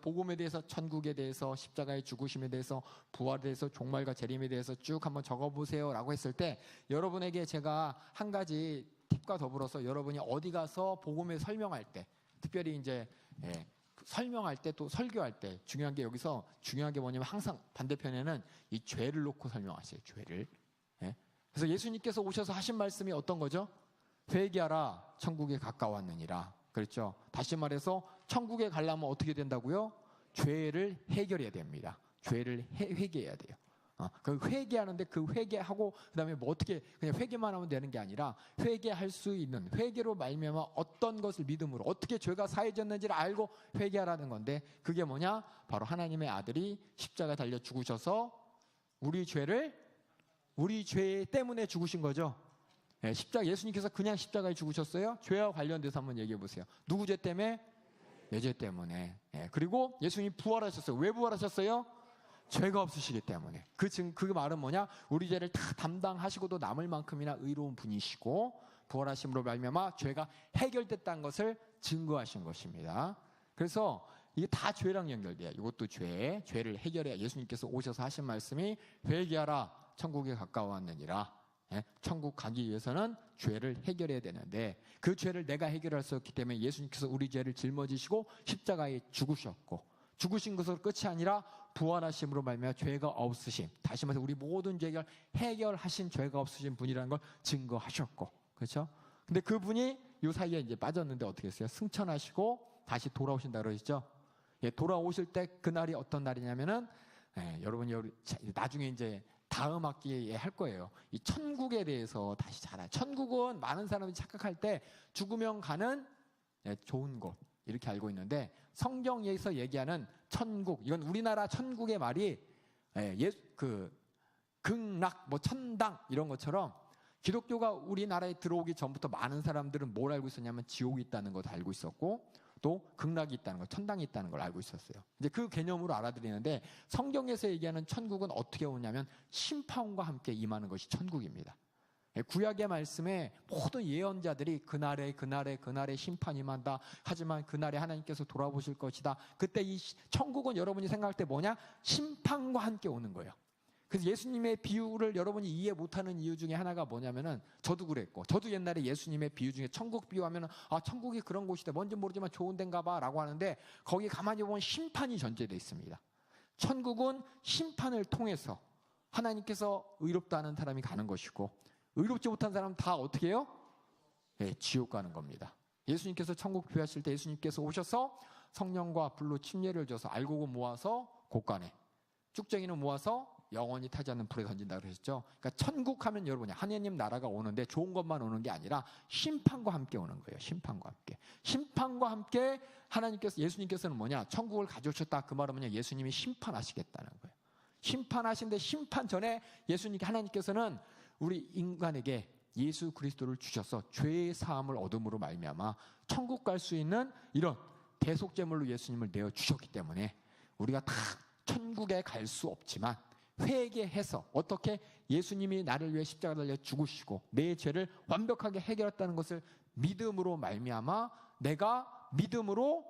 복음에 대해서, 천국에 대해서, 십자가의 죽으심에 대해서, 부활에 대해서, 종말과 재림에 대해서 쭉 한번 적어보세요 라고 했을 때, 여러분에게 제가 한 가지 팁과 더불어서 여러분이 어디 가서 복음을 설명할 때, 특별히 이제 설명할 때, 또 설교할 때 중요한 게, 여기서 중요한 게 뭐냐면 항상 반대편에는 이 죄를 놓고 설명하세요. 죄를. 그래서 예수님께서 오셔서 하신 말씀이 어떤 거죠? 회개하라, 천국에 가까웠느니라. 그렇죠? 다시 말해서 천국에 가려면 어떻게 된다고요? 죄를 해결해야 됩니다. 죄를 회개해야 돼요. 그 회개하는데, 그 회개하고 그다음에 뭐 어떻게 그냥 회개만 하면 되는 게 아니라, 회개할 수 있는, 회개로 말미암아 어떤 것을 믿음으로 어떻게 죄가 사해졌는지를 알고 회개하라는 건데, 그게 뭐냐? 바로 하나님의 아들이 십자가 달려 죽으셔서 우리 죄 때문에 죽으신 거죠. 십자가, 예수님께서 그냥 십자가에 죽으셨어요? 죄와 관련돼서 한번 얘기해 보세요. 누구 죄 때문에? 내 죄 때문에. 그리고 예수님이 부활하셨어요. 왜 부활하셨어요? 죄가 없으시기 때문에. 그 말은 뭐냐? 우리 죄를 다 담당하시고도 남을 만큼이나 의로운 분이시고, 부활하심으로 말미암아 죄가 해결됐다는 것을 증거하신 것입니다. 그래서 이게 다 죄랑 연결돼요. 이것도 죄를 해결해야, 예수님께서 오셔서 하신 말씀이 회개하라, 천국에 가까웠느니라. 천국 가기 위해서는 죄를 해결해야 되는데, 그 죄를 내가 해결할 수 없기 때문에 예수님께서 우리 죄를 짊어지시고 십자가에 죽으셨고, 죽으신 것으로 끝이 아니라 부활하심으로 말미암아 죄가 없으심, 다시 말해서 우리 모든 죄를 해결하신 죄가 없으신 분이라는 걸 증거하셨고, 그렇죠? 근데 그분이 이 사이에 이제 빠졌는데 어떻게 했어요? 승천하시고 다시 돌아오신다 그러시죠? 돌아오실 때 그날이 어떤 날이냐면은, 여러분이 나중에 이제 다음 학기에 할 거예요. 이 천국에 대해서 다시 잘 알아요. 천국은 많은 사람이 착각할 때 죽으면 가는 좋은 곳, 이렇게 알고 있는데, 성경에서 얘기하는 천국, 이건 우리나라 천국의 말이 극락, 뭐 천당 이런 것처럼, 기독교가 우리나라에 들어오기 전부터 많은 사람들은 뭘 알고 있었냐면 지옥이 있다는 걸 알고 있었고, 또 극락이 있다는 거, 천당이 있다는 걸 알고 있었어요. 이제 그 개념으로 알아들이는데, 성경에서 얘기하는 천국은 어떻게 오냐면 심판과 함께 임하는 것이 천국입니다. 구약의 말씀에 모든 예언자들이 그날에 심판이 임한다, 하지만 그날에 하나님께서 돌아보실 것이다. 그때 이 천국은 여러분이 생각할 때 뭐냐? 심판과 함께 오는 거예요. 그래서 예수님의 비유를 여러분이 이해 못하는 이유 중에 하나가 뭐냐면은, 저도 그랬고, 저도 옛날에 예수님의 비유 중에 천국 비유하면은, 천국이 그런 곳이다, 뭔지 모르지만 좋은 데인가 봐 라고 하는데, 거기 가만히 보면 심판이 전제되어 있습니다. 천국은 심판을 통해서 하나님께서 의롭다는 사람이 가는 것이고, 의롭지 못한 사람은 다 어떻게 해요? 지옥 가는 겁니다. 예수님께서 천국 비유하실 때 예수님께서 오셔서 성령과 불로 침례를 줘서 알곡을 모아서 곳간에, 쭉정이는 모아서 영원히 타지 않는 불에 던진다 그러셨죠. 그러니까 천국 하면 여러분이 하나님 나라가 오는데 좋은 것만 오는 게 아니라 심판과 함께 오는 거예요. 심판과 함께 하나님께서, 예수님께서는 뭐냐? 천국을 가져오셨다. 그 말은 뭐냐? 예수님이 심판하시겠다는 거예요. 심판하신데, 심판 전에 하나님께서는 우리 인간에게 예수 그리스도를 주셔서 죄의 사함을 얻음으로 말미암아 천국 갈 수 있는 이런 대속제물로 예수님을 내어 주셨기 때문에, 우리가 다 천국에 갈 수 없지만 회개해서, 어떻게? 예수님이 나를 위해 십자가 달려 죽으시고 내 죄를 완벽하게 해결했다는 것을 믿음으로 말미암아, 내가 믿음으로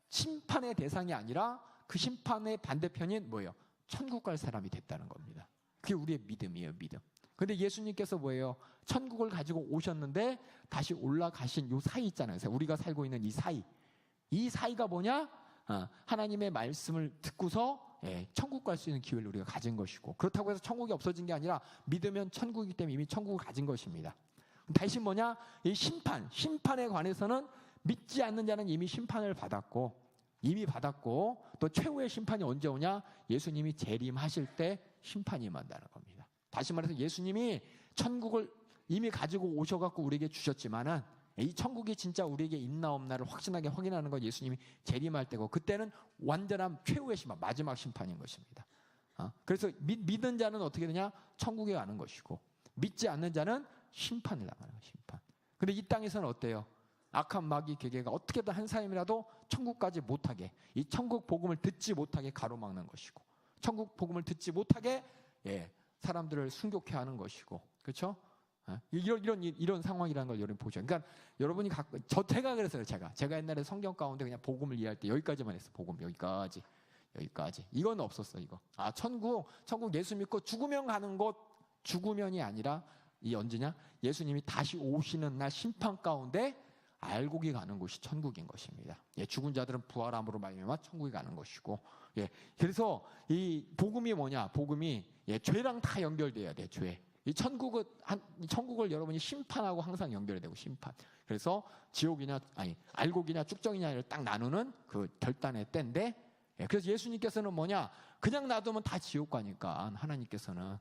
심판의 대상이 아니라 그 심판의 반대편인 뭐예요? 천국 갈 사람이 됐다는 겁니다. 그게 우리의 믿음이에요, 믿음. 근데 예수님께서 뭐예요? 천국을 가지고 오셨는데 다시 올라가신 요 사이 있잖아요. 우리가 살고 있는 이 사이가 뭐냐? 하나님의 말씀을 듣고서 천국 갈 수 있는 기회를 우리가 가진 것이고, 그렇다고 해서 천국이 없어진 게 아니라 믿으면 천국이기 때문에 이미 천국을 가진 것입니다. 대신 뭐냐? 이 심판에 관해서는 믿지 않는 자는 이미 심판을 받았고, 또 최후의 심판이 언제 오냐? 예수님이 재림하실 때 심판이 임한다는 겁니다. 다시 말해서 예수님이 천국을 이미 가지고 오셔갖고 우리에게 주셨지만은, 이 천국이 진짜 우리에게 있나 없나를 확실하게 확인하는 건 예수님이 재림할 때고, 그때는 완전한 최후의 심판, 마지막 심판인 것입니다. 그래서 믿는 자는 어떻게 되냐? 천국에 가는 것이고, 믿지 않는 자는 심판을 당하는 거예요. 심판. 근데 이 땅에서는 어때요? 악한 마귀 괴계가 어떻게든 한 사람이라도 천국까지 못하게, 이 천국 복음을 듣지 못하게 가로막는 것이고, 천국 복음을 듣지 못하게 사람들을 순교케 하는 것이고, 그렇죠? 이런 상황이라는 걸 여러분 보죠. 그러니까 여러분이 제가 그랬어요. 제가 옛날에 성경 가운데 그냥 복음을 이해할 때 여기까지만 했어. 복음 여기까지. 이건 없었어. 이거. 천국 예수 믿고 죽으면 가는 곳. 죽으면이 아니라 이 언제냐? 예수님이 다시 오시는 날 심판 가운데 알곡이 가는 곳이 천국인 것입니다. 죽은 자들은 부활함으로 말미암아 천국에 가는 것이고, 그래서 이 복음이 뭐냐? 복음이 죄랑 다 연결돼야 돼. 죄. 이 천국을 여러분이 심판하고 항상 연결이 되고 심판. 그래서 알곡이냐 쭉정이냐를 딱 나누는 그 결단의 때인데, 그래서 예수님께서는 뭐냐? 그냥 놔두면 다 지옥 가니까 하나님께서는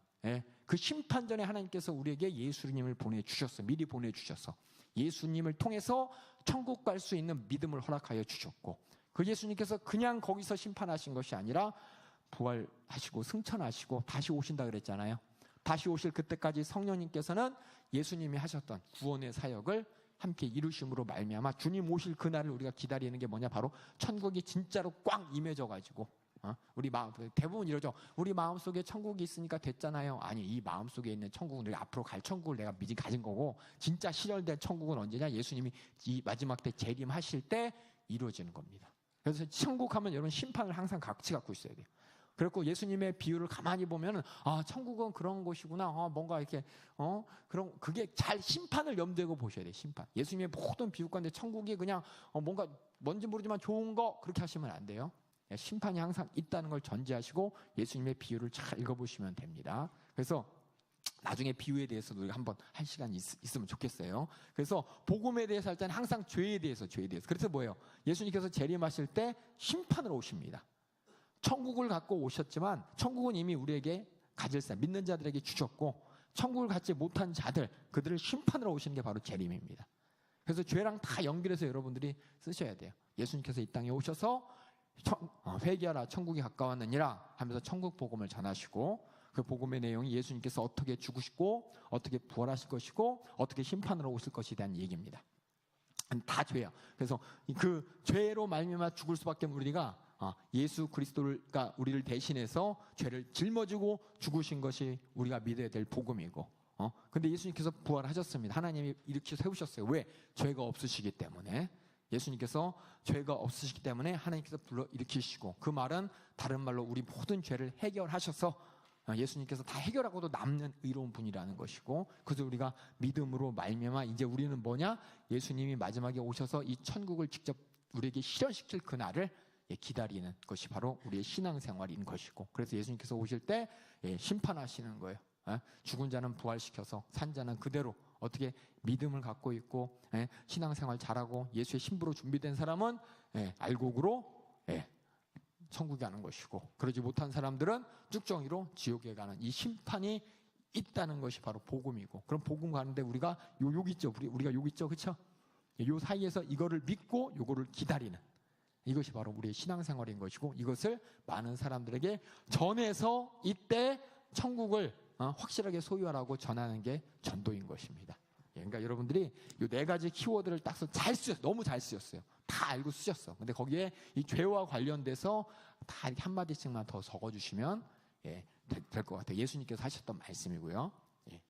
그 심판 전에 하나님께서 우리에게 예수님을 보내주셨어. 미리 보내주셨어. 예수님을 통해서 천국 갈 수 있는 믿음을 허락하여 주셨고, 그 예수님께서 그냥 거기서 심판하신 것이 아니라 부활하시고 승천하시고 다시 오신다 그랬잖아요. 다시 오실 그때까지 성령님께서는 예수님이 하셨던 구원의 사역을 함께 이루심으로 말미암아 주님 오실 그날을 우리가 기다리는 게 뭐냐? 바로 천국이 진짜로 꽉 임해져 가지고, 우리 마음 대부분 이러죠. 우리 마음속에 천국이 있으니까 됐잖아요. 아니, 이 마음속에 있는 천국은 우리가 앞으로 갈 천국을 내가 미리 가진 거고, 진짜 실현된 천국은 언제냐? 예수님이 이 마지막 때 재림하실 때 이루어지는 겁니다. 그래서 천국 하면 여러분 심판을 항상 같이 갖고 있어야 돼요. 그리고 예수님의 비유를 가만히 보면은 천국은 그런 곳이구나. 뭔가 이렇게 그런 그게 잘 심판을 염두에 보셔야 돼요. 심판. 예수님의 모든 비유 가운데 천국이 그냥 뭔가 뭔지 모르지만 좋은 거 그렇게 하시면 안 돼요. 심판이 항상 있다는 걸 전제하시고 예수님의 비유를 잘 읽어보시면 됩니다. 그래서 나중에 비유에 대해서도 우리가 한번 한 시간 있으면 좋겠어요. 그래서 복음에 대해서 할 때는 항상 죄에 대해서. 그래서 뭐예요? 예수님께서 재림하실 때 심판으로 오십니다. 천국을 갖고 오셨지만 천국은 이미 우리에게 가질 사람, 믿는 자들에게 주셨고, 천국을 갖지 못한 자들, 그들을 심판으로 오시는 게 바로 재림입니다. 그래서 죄랑 다 연결해서 여러분들이 쓰셔야 돼요. 예수님께서 이 땅에 오셔서 회개하라 천국이 가까웠느니라 하면서 천국 복음을 전하시고, 그 복음의 내용이 예수님께서 어떻게 죽으시고 어떻게 부활하실 것이고 어떻게 심판으로 오실 것에 대한 얘기입니다. 다 죄야. 그래서 그 죄로 말미암아 죽을 수밖에 우리가 예수 그리스도가 우리를 대신해서 죄를 짊어지고 죽으신 것이 우리가 믿어야 될 복음이고, 근데 예수님께서 부활하셨습니다. 하나님이 일으켜 세우셨어요. 왜? 죄가 없으시기 때문에. 예수님께서 죄가 없으시기 때문에 하나님께서 불러 일으키시고, 그 말은 다른 말로 우리 모든 죄를 해결하셔서 예수님께서 다 해결하고도 남는 의로운 분이라는 것이고, 그래서 우리가 믿음으로 말미암아 이제 우리는 뭐냐? 예수님이 마지막에 오셔서 이 천국을 직접 우리에게 실현시킬 그날을 기다리는 것이 바로 우리의 신앙생활인 것이고, 그래서 예수님께서 오실 때 심판하시는 거예요. 죽은 자는 부활시켜서 산 자는 그대로 어떻게 믿음을 갖고 있고 신앙생활 잘하고 예수의 신부로 준비된 사람은 알곡으로 천국에 가는 것이고, 그러지 못한 사람들은 쭉정이로 지옥에 가는 이 심판이 있다는 것이 바로 복음이고, 그럼 복음 가는데 우리가 욕 있죠. 우리가 욕 있죠. 그렇죠? 요 사이에서 이거를 믿고 요거를 기다리는 이것이 바로 우리의 신앙생활인 것이고, 이것을 많은 사람들에게 전해서 이때 천국을 확실하게 소유하라고 전하는 게 전도인 것입니다. 그러니까 여러분들이 이 네 가지 키워드를 딱 잘 쓰셨어요. 너무 잘 쓰셨어요. 다 알고 쓰셨어. 근데 거기에 이 죄와 관련돼서 다 이렇게 한마디씩만 더 적어주시면 될 것 같아요. 예수님께서 하셨던 말씀이고요.